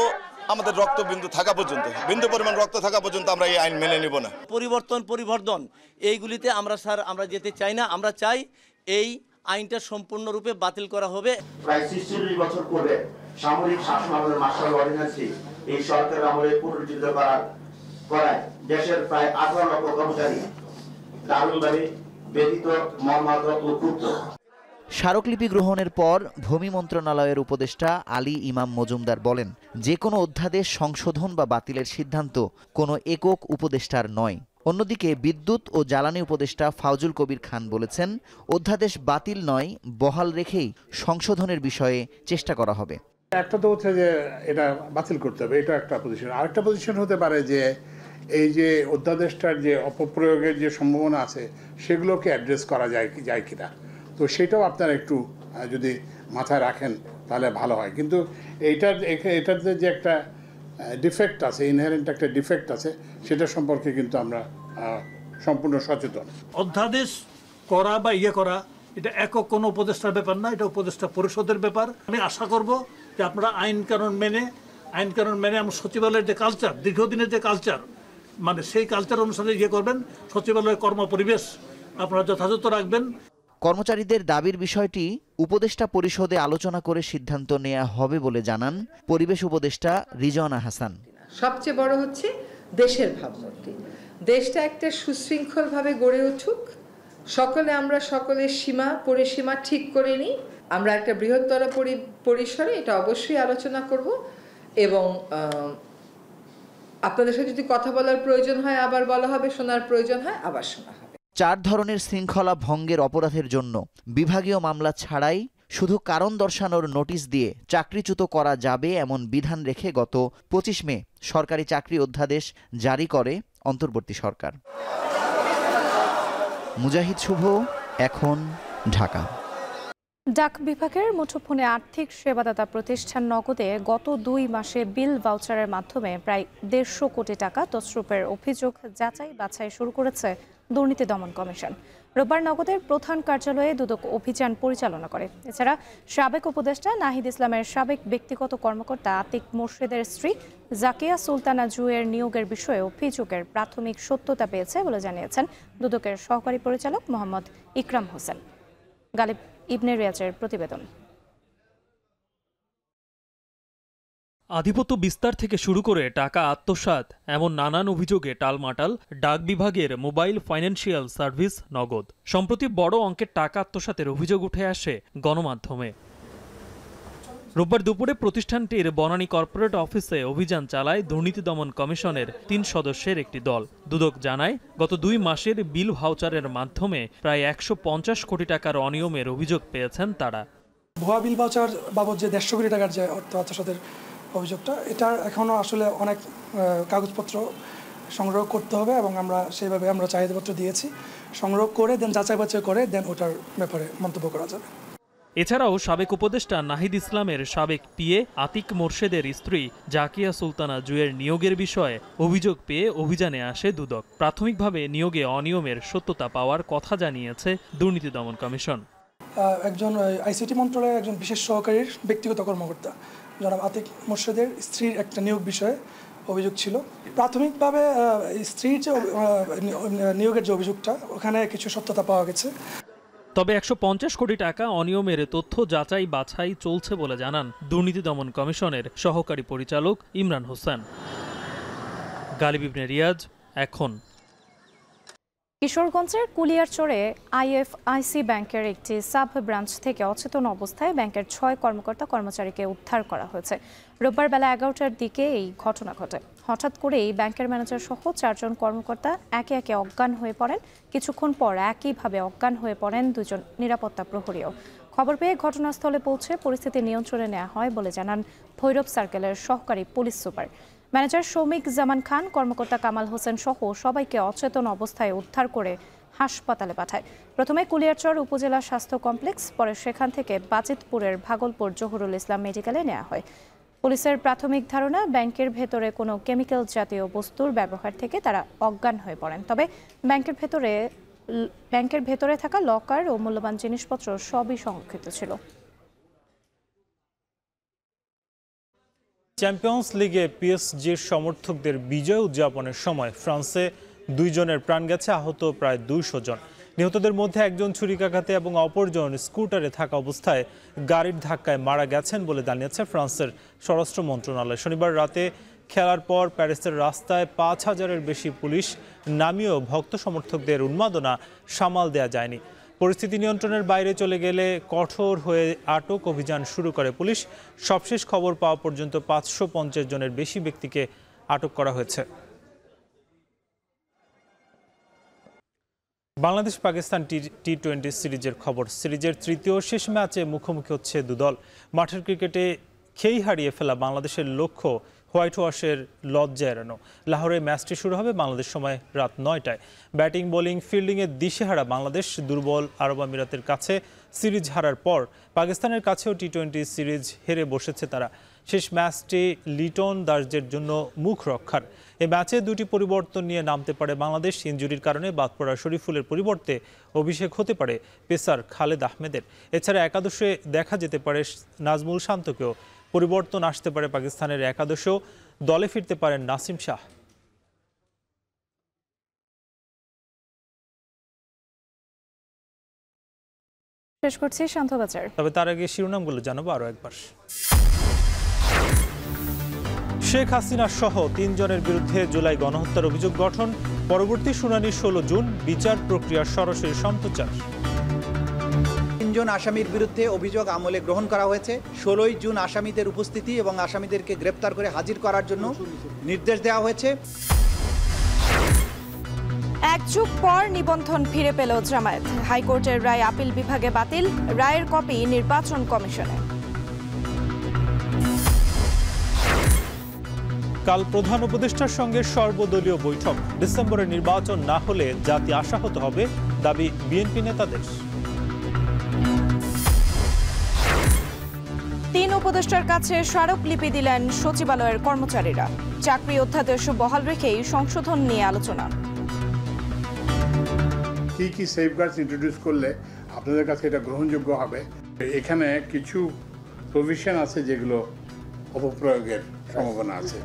আমাদের রক্তবিন্দু থাকা পর্যন্ত, বিন্দু পরিমাণ রক্ত থাকা পর্যন্ত আমরা এই আইন মেনে নেব না। পরিবর্তন এইগুলিতে আমরা যেতে চাই না। আমরা চাই এই আইনটা সম্পূর্ণরূপে বাতিল করা হবে। প্রায় ৪৬ বছর পূর্বে সামরিক শাসন আমলের মার্শাল অর্ডিন্যান্সটি এই সরকার আমলে পুনরুজ্জীবিত করায় দেশের প্রায় ১৮ লক্ষ কর্মচারী দারুণভাবে ব্যথিত, মর্মাহত ও ক্ষুব্ধ। স্মারকলিপি গ্রহণের পর ভূমি মন্ত্রণালয়ের উপদেষ্টা আলী ইমাম মজুমদার বলেন, যে কোনো অধ্যাদেশ সংশোধন বা বাতিলের সিদ্ধান্ত কোনো একক উপদেষ্টার নয়। অন্যদিকে বিদ্যুৎ ও জ্বালানি উপদেষ্টা ফাউজুল কবির খান বলেছেন, অধ্যাদেশ বাতিল নয়, বহাল রেখেই সংশোধনের বিষয়ে চেষ্টা করা হবে। একটা তো হচ্ছে যে এটা বাতিল করতে হবে, এটা একটা পজিশন। আরেকটা পজিশন হতে পারে যে এই যে অধ্যাদেশটার যে অপপ্রয়োগের যে সম্ভাবনা আছে সেগুলোকে অ্যাড্রেস করা যায় কিনা, তো সেটাও আপনারা একটু যদি মাথায় রাখেন তাহলে ভালো হয়। কিন্তু এটাতে যে একটা ডিফেক্ট আছে, ইনহেরেন্ট একটা ডিফেক্ট আছে, সেটা সম্পর্কে কিন্তু আমরা সম্পূর্ণ সচেতন। অধ্যাদেশ করা বা করা এটা একক কোনো উপদেষ্টার ব্যাপার না, এটা উপদেষ্টা পরিষদের ব্যাপার। আমি আশা করব যে আপনারা আইন কানুন মেনে আমরা সচিবালয়ের যে কালচার, দীর্ঘদিনের যে কালচার, মানে সেই কালচার অনুসারে করবেন। সচিবালয়ের কর্ম পরিবেশ আপনারা যথাযথ রাখবেন। কর্মচারীদের দাবির বিষয়টি উপদেষ্টা পরিষদে আলোচনা করে সিদ্ধান্ত নেওয়া হবে বলে জানান পরিবেশ উপদেষ্টা রিজওয়ানা হাসান। সবচেয়ে বড় হচ্ছে দেশের ভাবমূর্তি। দেশটা একটা সুশৃঙ্খলভাবে গড়ে উঠুক, আমরা সকলের পরিসীমা ঠিক করে নিই। আমরা একটা বৃহত্তর পরিসরে এটা অবশ্যই আলোচনা করব এবং আপনাদের সাথে যদি কথা বলার প্রয়োজন হয় আবার বলা হবে, শোনার প্রয়োজন হয় আবার শোনা হবে। 4 ধরনের শৃঙ্খলা ভঙ্গের অপরাধের জন্য বিভাগীয় মামলা ছাড়াই শুধু কারণ দর্শানোর নোটিশ দিয়ে চাকরিচ্যুত করা যাবে এমন বিধান রেখে গত 25 মে সরকারি চাকরি অধ্যাদেশ জারি করে অন্তর্বর্তী সরকার। মুজাহিদ শুভ, এখন, ঢাকা। ডাক বিভাগের মুঠোফোনে আর্থিক সেবাদাতা প্রতিষ্ঠান নগদে গত 2 মাসে বিল ভাউচারের মাধ্যমে প্রায় 150 কোটি টাকা তছরূপের অভিযোগ যাচাই বাছাই শুরু করেছে দুর্নীতি দমন কমিশন। রোববার নগদের প্রধান কার্যালয়ে দুদক অভিযান পরিচালনা করে। এছাড়া সাবেক উপদেষ্টা নাহিদ ইসলামের সাবেক ব্যক্তিগত কর্মকর্তা আতিক মোর্শেদের স্ত্রী জাকিয়া সুলতানা জুয়ের নিয়োগের বিষয়ে অভিযোগের প্রাথমিক সত্যতা পেয়েছে বলে জানিয়েছেন দুদকের সহকারী পরিচালক মোহাম্মদ ইকরাম হোসেন। গালিব ইবনে রিয়াজের প্রতিবেদন। আধিপত্য বিস্তার থেকে শুরু করে টাকা আত্মসাৎ এমন নানান অভিযোগে টালমাটাল ডাক বিভাগের মোবাইল ফাইন্যান্সিয়াল সার্ভিস নগদ। সম্প্রতি বড় অঙ্কের টাকা আত্মসাতের অভিযোগ উঠে আসে গণমাধ্যমে। রোববার দুপুরে প্রতিষ্ঠানটির বনানী কর্পোরেট অফিসে অভিযান চালায় দুর্নীতি দমন কমিশনের 3 সদস্যের একটি দল। দুদক জানায়, গত 2 মাসের বিল ভাউচারের মাধ্যমে প্রায় 150 কোটি টাকার অনিয়মের অভিযোগ পেয়েছেন তারা। ভুয়া বিল ভাউচার বাবদ যে 150 কোটি টাকার যে অর্থ আত্মসাতের অভিযোগটা, এটা এখনও আসলে অনেক কাগজপত্র সংগ্রহ করতে হবে এবং আমরা সেইভাবে চাহিদাপত্র দিয়েছি। সংগ্রহ করে দেন যাচাই বাছাই করে দেন ওটার ব্যাপারে মন্তব্য করা যাবে। এছাড়াও সাবেক উপদেষ্টা নাহিদ ইসলামের সাবেক পিএ আতিক মোর্শেদের স্ত্রী জাকিয়া সুলতানা জুয়ের নিয়োগের বিষয়ে অভিযোগ পেয়ে অভিযানে আসে দুদক। প্রাথমিকভাবে নিয়োগে অনিয়মের সত্যতা পাওয়ার কথা জানিয়েছে দুর্নীতি দমন কমিশন। একজন আইসিটি মন্ত্রণালয়ের একজন বিশেষ সহকারীর ব্যক্তিগত কর্মকর্তা জনাব আতিক মোর্শেদের স্ত্রীর একটা নিয়োগ বিষয়ে অভিযোগ ছিল। প্রাথমিকভাবে স্ত্রীর যে নিয়োগের যে অভিযোগটা ওখানে কিছু সত্যতা পাওয়া গেছে। তবে 150 কোটি টাকা অনিয়মের তথ্য যাচাই বাছাই চলছে বলে জানান দুর্নীতি দমন কমিশনের সহকারী পরিচালক ইমরান হোসেন। গালিব ইবনে রিয়াজ, এখন। কিশোরগঞ্জের কুলিয়ারচরে আইএফআইসি ব্যাংকের একটি সাব ব্রাঞ্চ থেকে অচেতন অবস্থায় ব্যাংকের 6 কর্মকর্তা কর্মচারীকে উদ্ধার করা হয়েছে। রোববার বেলা 11টার দিকে এই ঘটনা ঘটে। হঠাৎ করেই ব্যাংকের ম্যানেজার সহ 4 জন কর্মকর্তা একে একে অজ্ঞান হয়ে পড়েন। কিছুক্ষণ পর একইভাবে অজ্ঞান হয়ে পড়েন 2 জন নিরাপত্তা প্রহরীও। খবর পেয়ে ঘটনাস্থলে পৌঁছে পরিস্থিতি নিয়ন্ত্রণে নেওয়া হয় বলে জানান ভৈরব সার্কেলের সহকারী পুলিশ সুপার। ম্যানেজার শৌমিক জামান খান, কর্মকর্তা কামাল হোসেন সহ সবাইকে অচেতন অবস্থায় উদ্ধার করে হাসপাতালে পাঠায়। প্রথমে কুলিয়ারচর উপজেলা স্বাস্থ্য কমপ্লেক্স, পরে সেখান থেকে বাজিতপুরের ভাগলপুর জহুরুল ইসলাম মেডিকেলে নেওয়া হয়। পুলিশের প্রাথমিক ধারণা, ব্যাংকের ভেতরে কোনো কেমিক্যাল জাতীয় বস্তুর ব্যবহার থেকে তারা অজ্ঞান হয়ে পড়েন। তবে ব্যাংকের ভেতরে থাকা লকার ও মূল্যবান জিনিসপত্র সবই সংরক্ষিত ছিল। চ্যাম্পিয়ন্স লিগে পিএসজির সমর্থকদের বিজয় উদযাপনের সময় ফ্রান্সে 2 জনের প্রাণ গেছে, আহত প্রায় 200 জন। নিহতদের মধ্যে একজন ছুরিকাঘাতে এবং অপরজন স্কুটারে থাকা অবস্থায় গাড়ির ধাক্কায় মারা গেছেন বলে জানিয়েছে ফ্রান্সের স্বরাষ্ট্র মন্ত্রণালয়। শনিবার রাতে খেলার পর প্যারিসের রাস্তায় 5000-এর বেশি পুলিশ নামিয়েও ভক্ত সমর্থকদের উন্মাদনা সামাল দেয়া যায়নি। পরিস্থিতি নিয়ন্ত্রণের বাইরে চলে গেলে কঠোর হয়ে আটক অভিযান শুরু করে পুলিশ। সবশেষ খবর পাওয়া পর্যন্ত 550 জনের বেশি ব্যক্তিকে আটক করা হয়েছে। বাংলাদেশ পাকিস্তান টি-20 সিরিজের খবর। সিরিজের তৃতীয় শেষ ম্যাচে মুখোমুখি হচ্ছে দুদল। মাঠের ক্রিকেটে খেই হারিয়ে ফেলা বাংলাদেশের লক্ষ্য হোয়াইট ওয়াশের লজ্জা এড়ানো। লাহোরে ম্যাচটি শুরু হবে বাংলাদেশ সময় রাত 9টায়। ব্যাটিং, বোলিং, ফিল্ডিংয়ে দিশেহারা বাংলাদেশ দুর্বল আরব আমিরাতের কাছে সিরিজ হারার পর পাকিস্তানের কাছেও টি-20 সিরিজ হেরে বসেছে তারা। শেষ ম্যাচটি লিটন দাসদের জন্য মুখ রক্ষার। এই ম্যাচে 2টি পরিবর্তন নিয়ে নামতে পারে বাংলাদেশ। ইনজুরির কারণে বাদ পড়া শরীফুলের পরিবর্তে অভিষেক হতে পারে পেসার খালেদ আহমেদের। এছাড়া একাদশে দেখা যেতে পারে নাজমুল শান্তকেও। পরিবর্তন আসতে পারে পাকিস্তানের একাদশেও। দলে ফিরতে পারেন নাসিম শাহ। শেষ করছি শান্তবাজার। তবে তার আগে শিরোনামগুলো জানাবো আরো একবার। শেখ হাসিনা সহ 3 জনের বিরুদ্ধে জুলাই গণহত্যার অভিযোগ গঠন। পরবর্তী শুনানি 16 জুন। বিচার প্রক্রিয়ার সরাসরি সম্প্রচার। 3 জন আসামির বিরুদ্ধে অভিযোগ আমলে গ্রহণ করা হয়েছে। 16 জুন আসামিদের উপস্থিতি এবং আসামিদেরকে গ্রেপ্তার করে হাজির করার জন্য নির্দেশ দেওয়া হয়েছে। 1 যুগ পর নিবন্ধন ফিরে পেল জামায়াত। হাইকোর্টের রায় আপিল বিভাগে বাতিল। রায়ের কপি নির্বাচন কমিশনে। কাল প্রধান উপদেষ্টার সঙ্গে সর্বদলীয় বৈঠক। ডিসেম্বরে নির্বাচন না হলে জাতি আশাহত হবে, দাবি বিএনপি নেতাদের। 3 উপদেষ্টার কাছে স্মারকলিপি দিলেন সচিবালয়ের কর্মচারীরা। চাকরি অধ্যাদেশ বহাল রেখেই সংশোধন নিয়ে আলোচনা। কি সেফগার্ডস ইন্ট্রোডিউস করলে আপনাদের কাছে এটা গ্রহণযোগ্য হবে? এখানে কিছু প্রভিশন আছে যেগুলো অপপ্রয়োগের সম্ভাবনা আছে।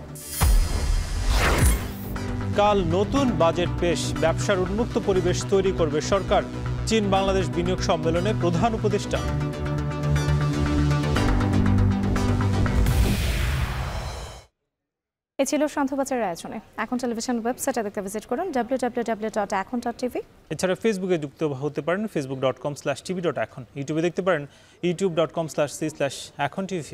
কাল নতুন বাজেট পেশ। ব্যবসার উন্মুক্ত পরিবেশ তৈরি করবে সরকার। চীন বাংলাদেশ বিনিয়োগ সম্মেলনে প্রধান উপদেষ্টা। এ ছিল শান্তবাজারের আয়োজনে। এখন টেলিভিশন ওয়েবসাইটে দেখতে ভিজিট করুন www.এখন.tv। এছাড়া ফেসবুকে যুক্ত হতে পারেন facebook.com/tv.এখন। ইউটিউবে দেখতে পারেন youtube.com/c/echontv।